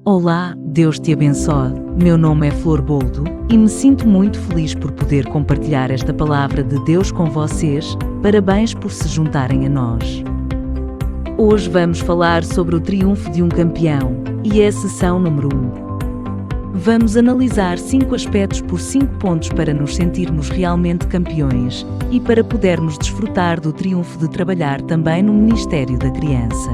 Olá, Deus te abençoe. Meu nome é Flor Boldo e me sinto muito feliz por poder compartilhar esta palavra de Deus com vocês. Parabéns por se juntarem a nós. Hoje vamos falar sobre o triunfo de um campeão e é a sessão número 1. Vamos analisar 5 aspectos por 5 pontos para nos sentirmos realmente campeões e para podermos desfrutar do triunfo de trabalhar também no Ministério da Criança.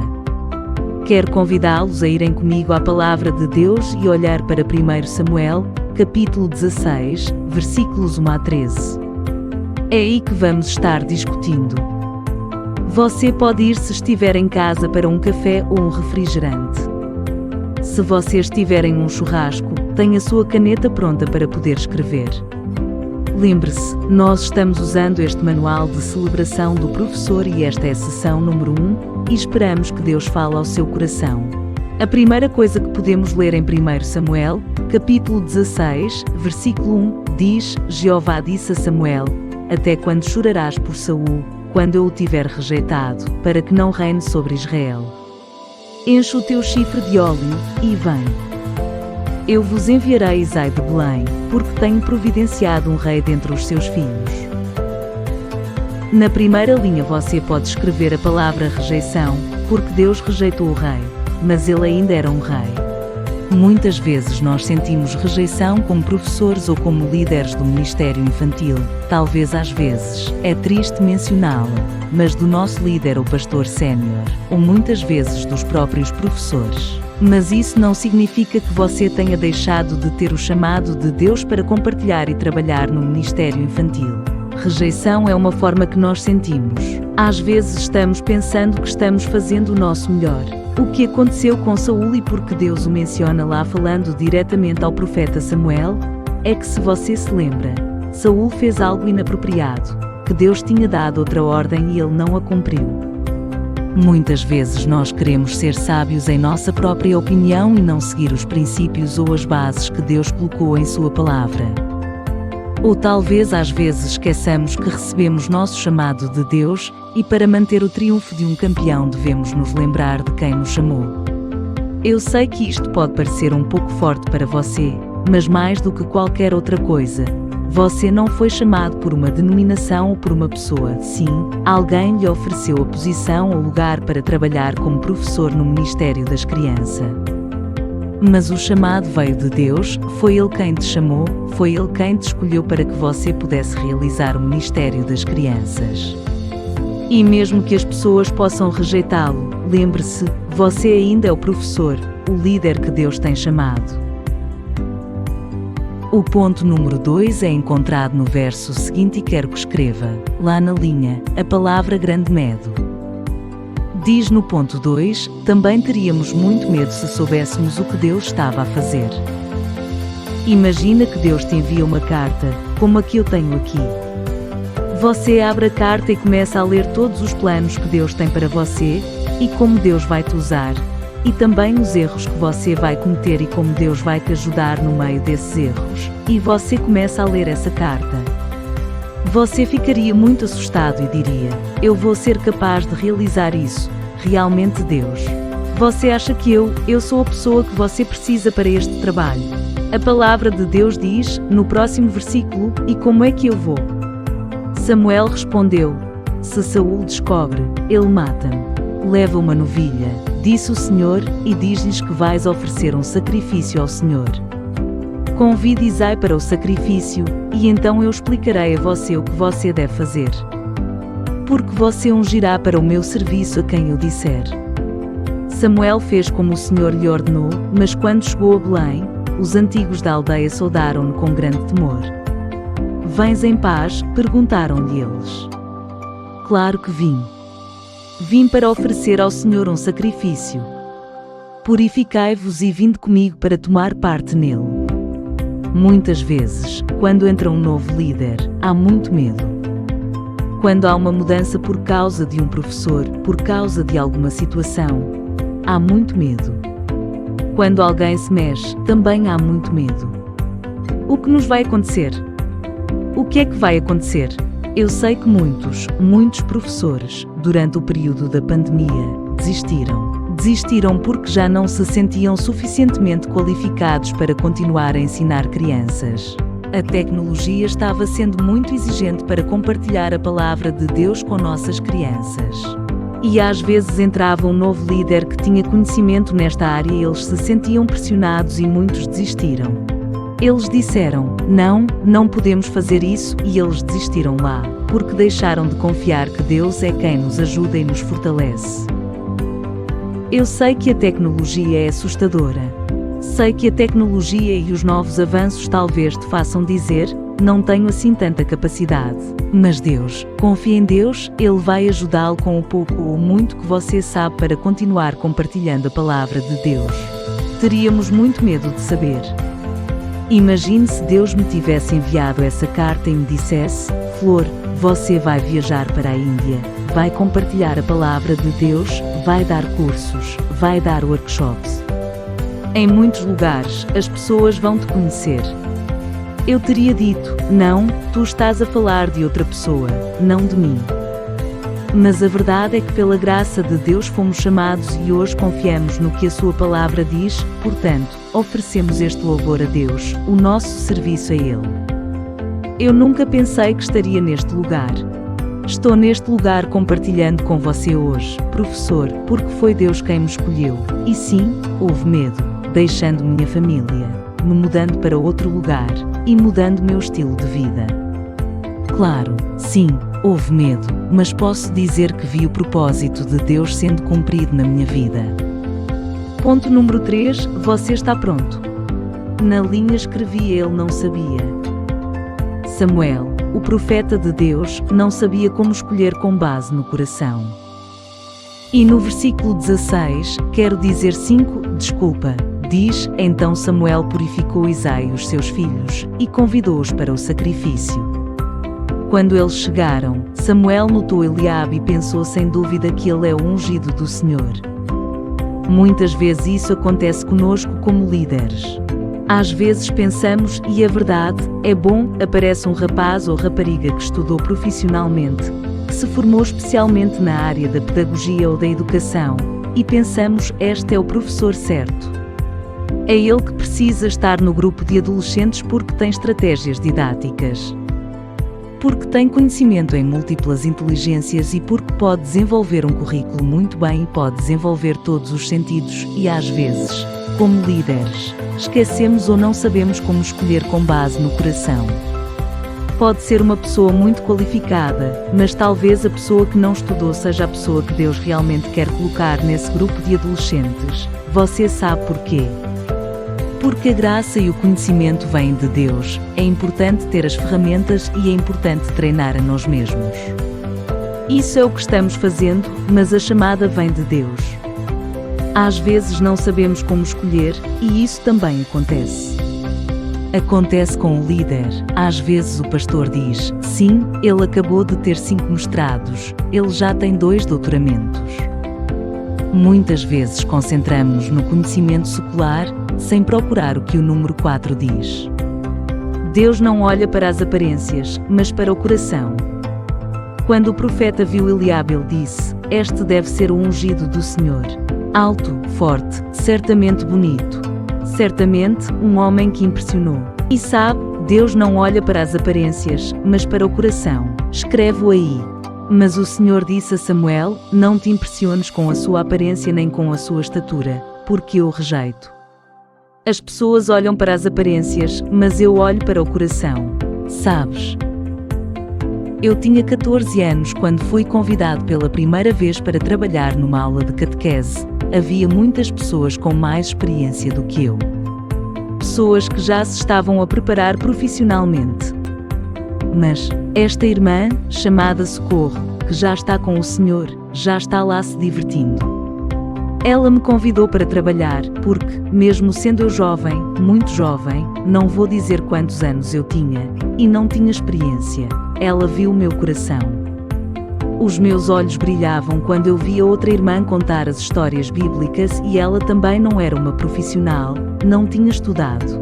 Quero convidá-los a irem comigo à Palavra de Deus e olhar para 1 Samuel, capítulo 16, versículos 1 a 13. É aí que vamos estar discutindo. Você pode ir se estiver em casa para um café ou um refrigerante. Se você estiver em um churrasco, tenha a sua caneta pronta para poder escrever. Lembre-se, nós estamos usando este manual de celebração do professor e esta é a sessão número 1 e esperamos que Deus fale ao seu coração. A primeira coisa que podemos ler em 1 Samuel, capítulo 16, versículo 1, diz: Jeová disse a Samuel: até quando chorarás por Saul, quando eu o tiver rejeitado, para que não reine sobre Israel? Enche o teu chifre de óleo, e vem. Eu vos enviarei Isai de Belém, porque tenho providenciado um rei dentre os seus filhos. Na primeira linha você pode escrever a palavra rejeição, porque Deus rejeitou o rei, mas ele ainda era um rei. Muitas vezes nós sentimos rejeição como professores ou como líderes do ministério infantil. Talvez às vezes, é triste mencioná-lo, mas do nosso líder ou pastor sénior, ou muitas vezes dos próprios professores. Mas isso não significa que você tenha deixado de ter o chamado de Deus para compartilhar e trabalhar no ministério infantil. Rejeição é uma forma que nós sentimos. Às vezes estamos pensando que estamos fazendo o nosso melhor. O que aconteceu com Saul e porque Deus o menciona lá falando diretamente ao profeta Samuel, é que se você se lembra, Saul fez algo inapropriado, que Deus tinha dado outra ordem e ele não a cumpriu. Muitas vezes nós queremos ser sábios em nossa própria opinião e não seguir os princípios ou as bases que Deus colocou em sua palavra. Ou talvez às vezes esqueçamos que recebemos nosso chamado de Deus e para manter o triunfo de um campeão devemos nos lembrar de quem nos chamou. Eu sei que isto pode parecer um pouco forte para você, mas mais do que qualquer outra coisa, você não foi chamado por uma denominação ou por uma pessoa. Sim, alguém lhe ofereceu a posição ou lugar para trabalhar como professor no Ministério das Crianças. Mas o chamado veio de Deus, foi Ele quem te chamou, foi Ele quem te escolheu para que você pudesse realizar o Ministério das Crianças. E mesmo que as pessoas possam rejeitá-lo, lembre-se, você ainda é o professor, o líder que Deus tem chamado. O ponto número 2 é encontrado no verso seguinte e quero que escreva, lá na linha, a palavra grande medo. Diz no ponto 2, também teríamos muito medo se soubéssemos o que Deus estava a fazer. Imagina que Deus te envia uma carta, como a que eu tenho aqui. Você abre a carta e começa a ler todos os planos que Deus tem para você, e como Deus vai te usar, e também os erros que você vai cometer e como Deus vai te ajudar no meio desses erros, e você começa a ler essa carta. Você ficaria muito assustado e diria: eu vou ser capaz de realizar isso, realmente Deus. Você acha que eu sou a pessoa que você precisa para este trabalho? A palavra de Deus diz, no próximo versículo, e como é que eu vou? Samuel respondeu: se Saul descobre, ele mata-me. Leva uma novilha, disse o Senhor, e diz-lhes que vais oferecer um sacrifício ao Senhor. Convide Isai para o sacrifício, e então eu explicarei a você o que você deve fazer. Porque você ungirá para o meu serviço a quem eu disser. Samuel fez como o Senhor lhe ordenou, mas quando chegou a Belém, os antigos da aldeia saudaram-no com grande temor. Vens em paz? Perguntaram-lhe eles. Claro que vim. Vim para oferecer ao Senhor um sacrifício. Purificai-vos e vinde comigo para tomar parte nele. Muitas vezes, quando entra um novo líder, há muito medo. Quando há uma mudança por causa de um professor, por causa de alguma situação, há muito medo. Quando alguém se mexe, também há muito medo. O que nos vai acontecer? O que é que vai acontecer? Eu sei que muitos professores, durante o período da pandemia, desistiram. Desistiram porque já não se sentiam suficientemente qualificados para continuar a ensinar crianças. A tecnologia estava sendo muito exigente para compartilhar a palavra de Deus com nossas crianças. E às vezes entrava um novo líder que tinha conhecimento nesta área e eles se sentiam pressionados e muitos desistiram. Eles disseram, não podemos fazer isso, e eles desistiram lá, porque deixaram de confiar que Deus é quem nos ajuda e nos fortalece. Eu sei que a tecnologia é assustadora. Sei que a tecnologia e os novos avanços talvez te façam dizer, não tenho assim tanta capacidade. Mas Deus, confie em Deus, Ele vai ajudá-lo com o pouco ou muito que você sabe para continuar compartilhando a palavra de Deus. Teríamos muito medo de saber. Imagine se Deus me tivesse enviado essa carta e me dissesse, Flor, você vai viajar para a Índia, vai compartilhar a palavra de Deus, vai dar cursos, vai dar workshops. Em muitos lugares, as pessoas vão te conhecer. Eu teria dito, não, tu estás a falar de outra pessoa, não de mim. Mas a verdade é que pela graça de Deus fomos chamados e hoje confiamos no que a sua palavra diz, portanto, oferecemos este louvor a Deus, o nosso serviço a Ele. Eu nunca pensei que estaria neste lugar. Estou neste lugar compartilhando com você hoje, professor, porque foi Deus quem me escolheu. E sim, houve medo, deixando minha família, me mudando para outro lugar e mudando meu estilo de vida. Claro, sim, houve medo, mas posso dizer que vi o propósito de Deus sendo cumprido na minha vida. Ponto número 3, você está pronto. Na linha escrevi ele não sabia. Samuel, o profeta de Deus, não sabia como escolher com base no coração. E no versículo 16, quero dizer 5, desculpa, diz, então Samuel purificou Isaí e os seus filhos, e convidou-os para o sacrifício. Quando eles chegaram, Samuel notou Eliabe e pensou sem dúvida que ele é o ungido do Senhor. Muitas vezes isso acontece conosco como líderes. Às vezes pensamos, e a verdade, é bom, aparece um rapaz ou rapariga que estudou profissionalmente, que se formou especialmente na área da pedagogia ou da educação, e pensamos, este é o professor certo. É ele que precisa estar no grupo de adolescentes porque tem estratégias didáticas. Porque tem conhecimento em múltiplas inteligências e porque pode desenvolver um currículo muito bem e pode desenvolver todos os sentidos e às vezes, como líderes, esquecemos ou não sabemos como escolher com base no coração. Pode ser uma pessoa muito qualificada, mas talvez a pessoa que não estudou seja a pessoa que Deus realmente quer colocar nesse grupo de adolescentes. Você sabe porquê? Porque a graça e o conhecimento vêm de Deus, é importante ter as ferramentas e é importante treinar a nós mesmos. Isso é o que estamos fazendo, mas a chamada vem de Deus. Às vezes não sabemos como escolher, e isso também acontece. Acontece com o líder. Às vezes o pastor diz, sim, ele acabou de ter 5 mestrados, ele já tem 2 doutoramentos. Muitas vezes concentramos-nos no conhecimento secular, sem procurar o que o número 4 diz. Deus não olha para as aparências, mas para o coração. Quando o profeta viu Eliabe, ele disse, este deve ser o ungido do Senhor. Alto, forte, certamente bonito. Certamente, um homem que impressionou. E sabe, Deus não olha para as aparências, mas para o coração. Escreve-o aí. Mas o Senhor disse a Samuel, não te impressiones com a sua aparência nem com a sua estatura, porque eu o rejeito. As pessoas olham para as aparências, mas eu olho para o coração. Sabes? Eu tinha 14 anos quando fui convidado pela primeira vez para trabalhar numa aula de catequese. Havia muitas pessoas com mais experiência do que eu. Pessoas que já se estavam a preparar profissionalmente. Mas, esta irmã, chamada Socorro, que já está com o Senhor, já está lá se divertindo. Ela me convidou para trabalhar, porque, mesmo sendo eu jovem, muito jovem, não vou dizer quantos anos eu tinha, e não tinha experiência, ela viu o meu coração. Os meus olhos brilhavam quando eu via outra irmã contar as histórias bíblicas e ela também não era uma profissional, não tinha estudado.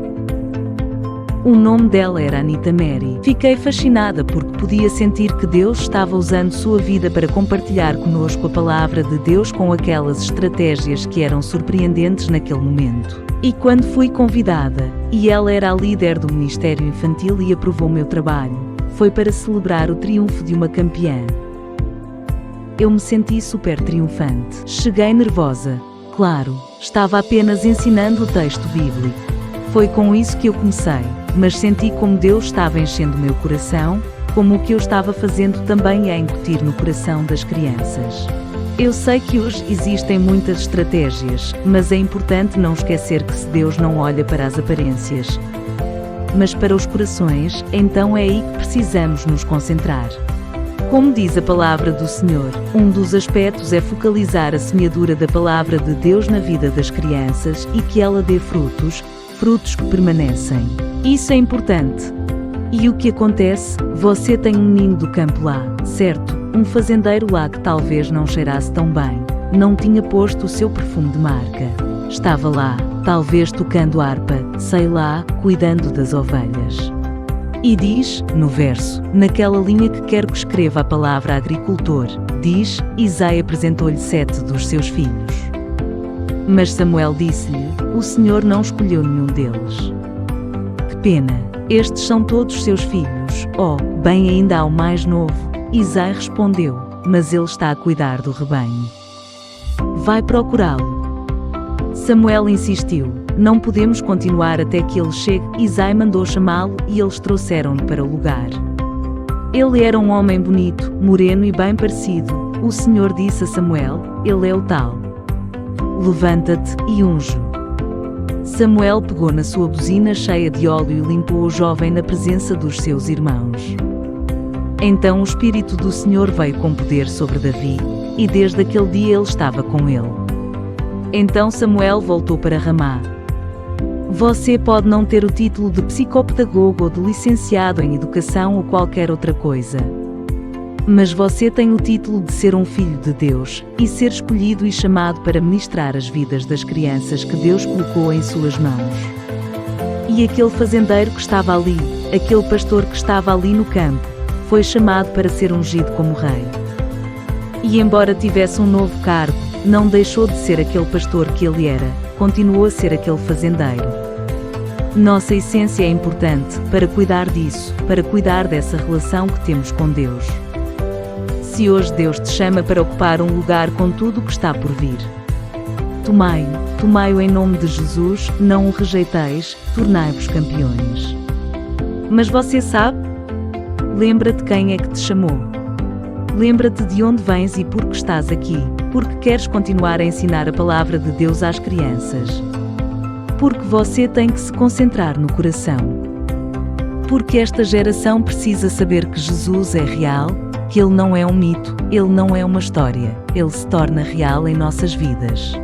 O nome dela era Anita Mary. Fiquei fascinada porque podia sentir que Deus estava usando sua vida para compartilhar conosco a palavra de Deus com aquelas estratégias que eram surpreendentes naquele momento. E quando fui convidada, e ela era a líder do Ministério Infantil e aprovou meu trabalho, foi para celebrar o triunfo de uma campeã. Eu me senti super triunfante. Cheguei nervosa. Claro, estava apenas ensinando o texto bíblico. Foi com isso que eu comecei, mas senti como Deus estava enchendo meu coração, como o que eu estava fazendo também é incutir no coração das crianças. Eu sei que hoje existem muitas estratégias, mas é importante não esquecer que se Deus não olha para as aparências, mas para os corações, então é aí que precisamos nos concentrar. Como diz a palavra do Senhor, um dos aspectos é focalizar a semeadura da palavra de Deus na vida das crianças e que ela dê frutos que permanecem. Isso é importante. E o que acontece? Você tem um menino do campo lá, certo? Um fazendeiro lá que talvez não cheirasse tão bem, não tinha posto o seu perfume de marca. Estava lá, talvez tocando harpa, sei lá, cuidando das ovelhas. E diz, no verso, naquela linha que quero que escreva a palavra agricultor, diz, Isaías apresentou-lhe 7 dos seus filhos. Mas Samuel disse-lhe, o Senhor não escolheu nenhum deles. Que pena, estes são todos seus filhos. Oh, bem ainda há o mais novo. Isaías respondeu, mas ele está a cuidar do rebanho. Vai procurá-lo. Samuel insistiu, não podemos continuar até que ele chegue. Isaías mandou chamá-lo e eles trouxeram-no para o lugar. Ele era um homem bonito, moreno e bem parecido. O Senhor disse a Samuel, ele é o tal. Levanta-te e unge-o. Samuel pegou na sua buzina cheia de óleo e limpou o jovem na presença dos seus irmãos. Então o Espírito do Senhor veio com poder sobre Davi, e desde aquele dia ele estava com ele. Então Samuel voltou para Ramá. Você pode não ter o título de psicopedagogo ou de licenciado em educação ou qualquer outra coisa. Mas você tem o título de ser um filho de Deus, e ser escolhido e chamado para ministrar as vidas das crianças que Deus colocou em suas mãos. E aquele fazendeiro que estava ali, aquele pastor que estava ali no campo, foi chamado para ser ungido como rei. E embora tivesse um novo cargo, não deixou de ser aquele pastor que ele era, continuou a ser aquele fazendeiro. Nossa essência é importante para cuidar disso, para cuidar dessa relação que temos com Deus. Se hoje Deus te chama para ocupar um lugar com tudo o que está por vir, tomai-o em nome de Jesus, não o rejeiteis, tornai-vos campeões. Mas você sabe? Lembra-te quem é que te chamou. Lembra-te de onde vens e por que estás aqui, porque queres continuar a ensinar a palavra de Deus às crianças. Porque você tem que se concentrar no coração. Porque esta geração precisa saber que Jesus é real, que Ele não é um mito, Ele não é uma história, Ele se torna real em nossas vidas.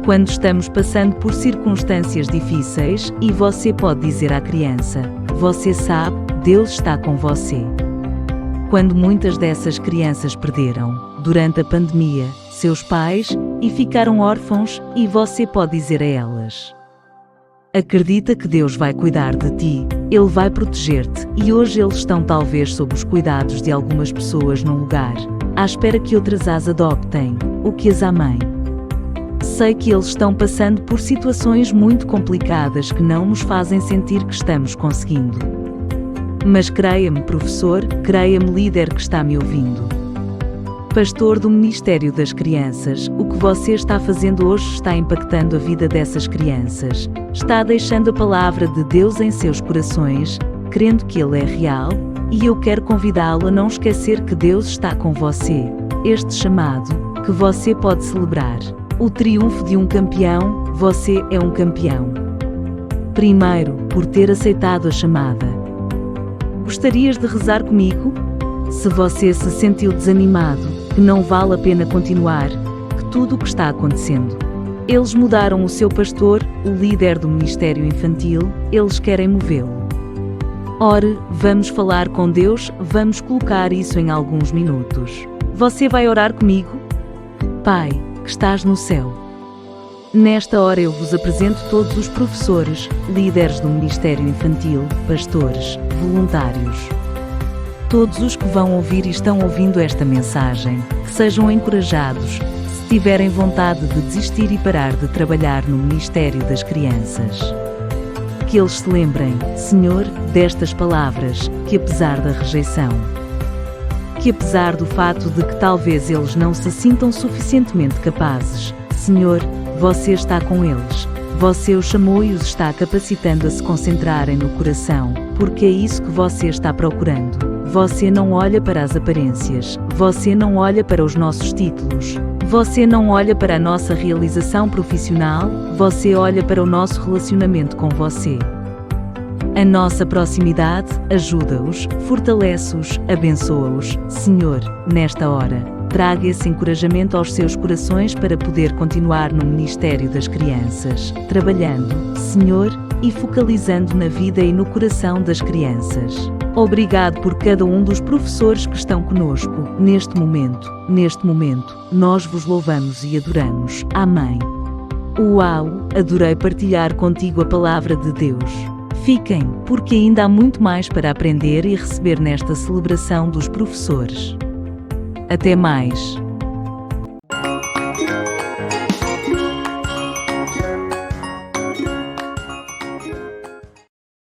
Quando estamos passando por circunstâncias difíceis, e você pode dizer à criança, você sabe, Deus está com você. Quando muitas dessas crianças perderam, durante a pandemia, seus pais, e ficaram órfãos, e você pode dizer a elas, acredita que Deus vai cuidar de ti, Ele vai proteger-te, e hoje eles estão talvez sob os cuidados de algumas pessoas num lugar, à espera que outras as adoptem, ou que as amem. Sei que eles estão passando por situações muito complicadas que não nos fazem sentir que estamos conseguindo. Mas creia-me, professor, creia-me, líder que está me ouvindo. Pastor do Ministério das Crianças, o que você está fazendo hoje está impactando a vida dessas crianças, está deixando a palavra de Deus em seus corações, crendo que Ele é real, e eu quero convidá-lo a não esquecer que Deus está com você, este chamado, que você pode celebrar. O triunfo de um campeão, você é um campeão. Primeiro, por ter aceitado a chamada. Gostarias de rezar comigo? Se você se sentiu desanimado, que não vale a pena continuar, que tudo o que está acontecendo. Eles mudaram o seu pastor, o líder do Ministério Infantil, eles querem movê-lo. Ore, vamos falar com Deus, vamos colocar isso em alguns minutos. Você vai orar comigo? Pai, que estás no céu. Nesta hora eu vos apresento todos os professores, líderes do Ministério Infantil, pastores, voluntários. Todos os que vão ouvir e estão ouvindo esta mensagem, que sejam encorajados, se tiverem vontade de desistir e parar de trabalhar no Ministério das Crianças. Que eles se lembrem, Senhor, destas palavras, que apesar da rejeição, que apesar do fato de que talvez eles não se sintam suficientemente capazes, Senhor, você está com eles. Você os chamou e os está capacitando a se concentrarem no coração, porque é isso que você está procurando. Você não olha para as aparências, você não olha para os nossos títulos, você não olha para a nossa realização profissional, você olha para o nosso relacionamento com você. A nossa proximidade ajuda-os, fortalece-os, abençoa-os. Senhor, nesta hora, traga esse encorajamento aos seus corações para poder continuar no Ministério das Crianças, trabalhando, Senhor, e focalizando na vida e no coração das crianças. Obrigado por cada um dos professores que estão conosco, neste momento, nós vos louvamos e adoramos. Amém. Uau, adorei partilhar contigo a palavra de Deus. Fiquem, porque ainda há muito mais para aprender e receber nesta celebração dos professores. Até mais!